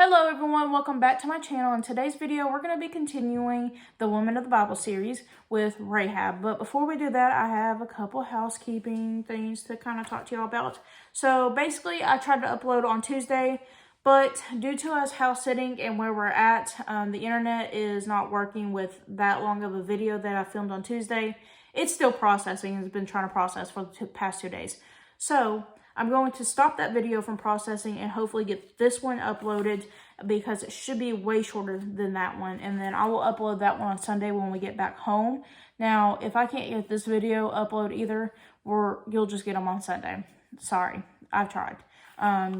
Hello everyone, welcome back to my channel. In today's video, we're going to be continuing the Women of the Bible series with Rahab. But before we do that, I have a couple housekeeping things to kind of talk to y'all about. So basically, I tried to upload on Tuesday, but due to us house sitting and where we're at, the internet is not working with that long of a video that I filmed on Tuesday. It's still processing. It's been trying to process for the past 2 days. So I'm going to stop that video from processing and hopefully get this one uploaded because it should be way shorter than that one. And then I will upload that one on Sunday when we get back home. Now, if I can't get this video uploaded either, you'll just get them on Sunday. Sorry, I've tried.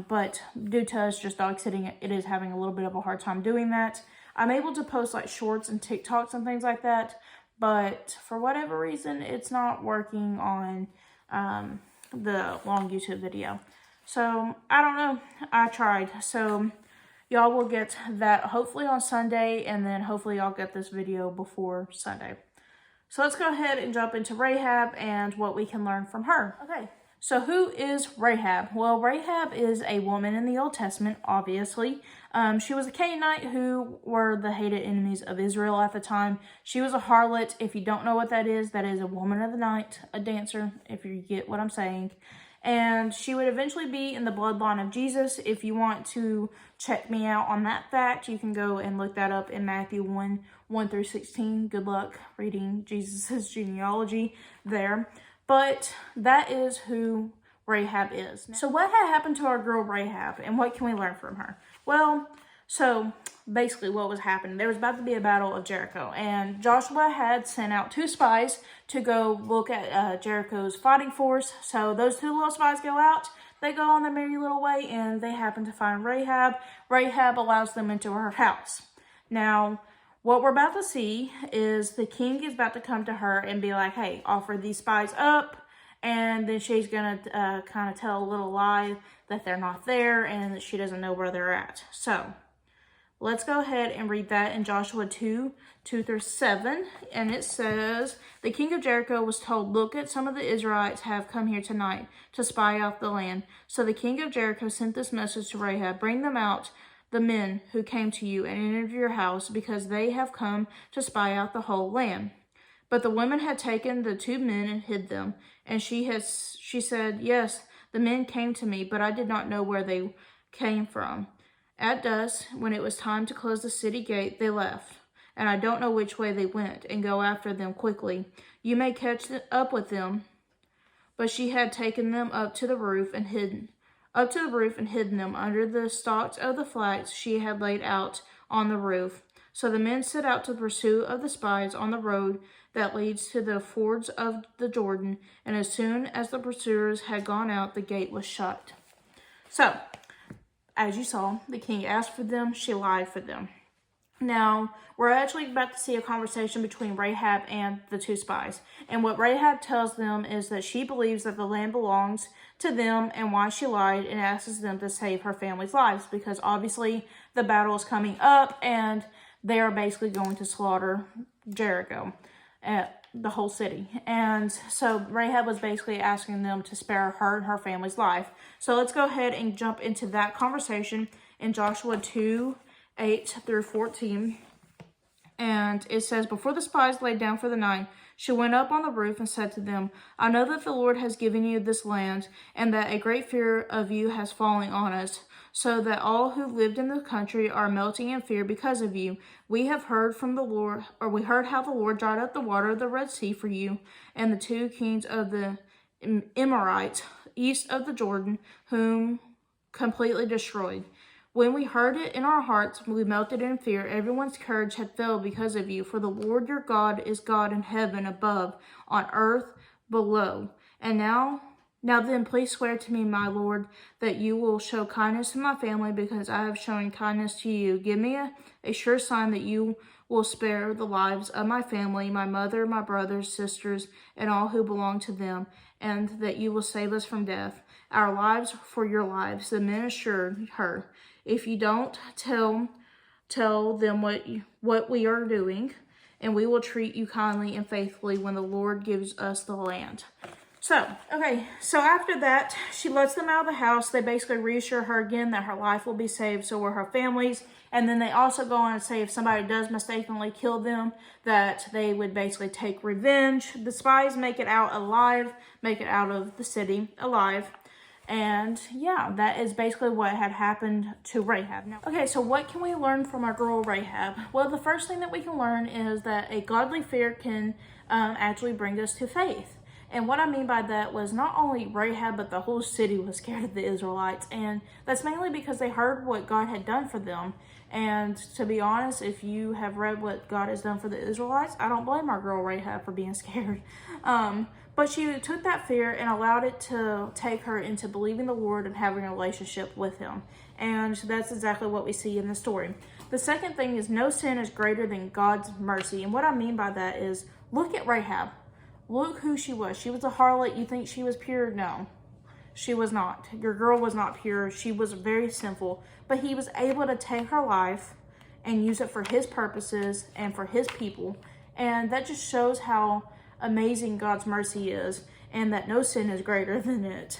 But due to us just dog sitting, it is having a little bit of a hard time doing that. I'm able to post like shorts and TikToks and things like that, but for whatever reason, it's not working on the long YouTube video. So I don't know, I tried. So y'all will get that hopefully on Sunday, and then hopefully y'all get this video before Sunday. So let's go ahead and jump into Rahab and what we can learn from her. Okay, so who is Rahab? Well, Rahab is a woman in the Old Testament, obviously. She was a Canaanite who were the hated enemies of Israel at the time. She was a harlot. If you don't know what that is a woman of the night, a dancer, if you get what I'm saying. And she would eventually be in the bloodline of Jesus. If you want to check me out on that fact, you can go and look that up in Matthew 1 through 16. Good luck reading Jesus's genealogy there. But that is who Rahab is. So what had happened to our girl Rahab, and what can we learn from her? Well, so basically what was happening, there was about to be a battle of Jericho, and Joshua had sent out 2 spies to go look at Jericho's fighting force. So those 2 little spies go out, they go on their merry little way, and they happen to find Rahab. Rahab allows them into her house. Now, what we're about to see is the king is about to come to her and be like, hey, offer these spies up. And then she's going to kind of tell a little lie that they're not there and that she doesn't know where they're at. So let's go ahead and read that in Joshua 2 through 7. And it says, the king of Jericho was told, look, at some of the Israelites have come here tonight to spy out the land. So the king of Jericho sent this message to Rahab, bring them out, the men who came to you and entered your house, because they have come to spy out the whole land. But the women had taken the 2 men and hid them. And she said, yes, the men came to me, but I did not know where they came from. At dusk, when it was time to close the city gate, they left. And I don't know which way they went, and go after them quickly. You may catch up with them. But she had taken them up to the roof and hidden them under the stalks of the flax she had laid out on the roof. So the men set out to pursue of the spies on the road that leads to the fords of the Jordan, and as soon as the pursuers had gone out, the gate was shut. So, as you saw, the king asked for them, she lied for them. Now, we're actually about to see a conversation between Rahab and the 2 spies. And what Rahab tells them is that she believes that the land belongs to them and why she lied, and asks them to save her family's lives because obviously the battle is coming up and they are basically going to slaughter Jericho, the whole city. And so Rahab was basically asking them to spare her and her family's life. So let's go ahead and jump into that conversation in Joshua 2, 8 through 14. And it says, before the spies laid down for the night, she went up on the roof and said to them, I know that the Lord has given you this land, and that a great fear of you has fallen on us, so that all who lived in the country are melting in fear because of you. We have heard from the Lord, or we heard how the Lord dried up the water of the Red Sea for you, and the 2 kings of the Amorites east of the Jordan, whom completely destroyed. When we heard it in our hearts, we melted in fear. Everyone's courage had failed because of you. For the Lord your God is God in heaven above, on earth below. And now then, please swear to me, my Lord, that you will show kindness to my family because I have shown kindness to you. Give me a sure sign that you will spare the lives of my family, my mother, my brothers, sisters, and all who belong to them, and that you will save us from death. Our lives for your lives. The men assured her, if you don't tell them what we are doing, and we will treat you kindly and faithfully when the Lord gives us the land. So after that, she lets them out of the house. They basically reassure her again that her life will be saved, so will her families. And then they also go on and say if somebody does mistakenly kill them, that they would basically take revenge. The spies make it out alive, make it out of the city alive. And yeah, that is basically what had happened to Rahab. Now, okay, so what can we learn from our girl Rahab? Well, the first thing that we can learn is that a godly fear can actually bring us to faith. And what I mean by that was not only Rahab, but the whole city was scared of the Israelites. And that's mainly because they heard what God had done for them. And to be honest, if you have read what God has done for the Israelites, I don't blame our girl Rahab for being scared. But she took that fear and allowed it to take her into believing the Lord and having a relationship with him. And that's exactly what we see in the story. The second thing is no sin is greater than God's mercy. And what I mean by that is, look at Rahab. Look who she was. She was a harlot. You think she was pure? No, she was not. Your girl was not pure. She was very sinful. But he was able to take her life and use it for his purposes and for his people. And that just shows how amazing God's mercy is and that no sin is greater than it.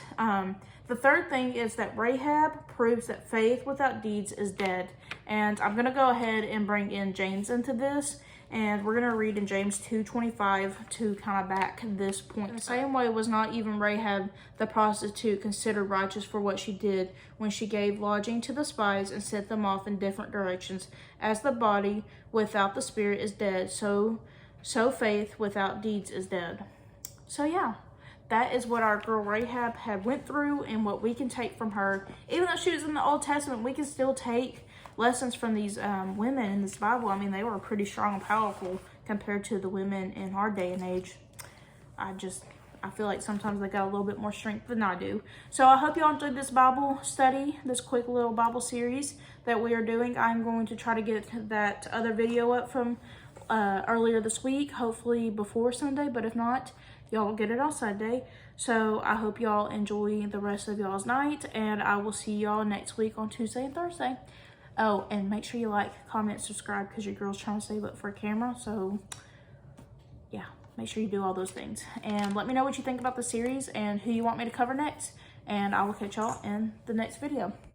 The third thing is that Rahab proves that faith without deeds is dead. And I'm going to go ahead and bring in James into this. And we're going to read in James 2:25 to kind of back this point. In the same way was not even Rahab the prostitute considered righteous for what she did when she gave lodging to the spies and sent them off in different directions. As the body without the spirit is dead, so faith without deeds is dead. So yeah, that is what our girl Rahab had went through and what we can take from her. Even though she was in the Old Testament, we can still take lessons from these women in this Bible. I mean, they were pretty strong and powerful compared to the women in our day and age. I feel like sometimes they got a little bit more strength than I do. So I hope y'all enjoyed this Bible study, this quick little Bible series that we are doing. I'm going to try to get that other video up from earlier this week, hopefully before Sunday, but if not, y'all will get it on Sunday. So I hope y'all enjoy the rest of y'all's night, and I will see y'all next week on Tuesday and Thursday. Oh, and make sure you like, comment, subscribe, because your girl's trying to save up for a camera. So, yeah, make sure you do all those things. And let me know what you think about the series and who you want me to cover next. And I will catch y'all in the next video.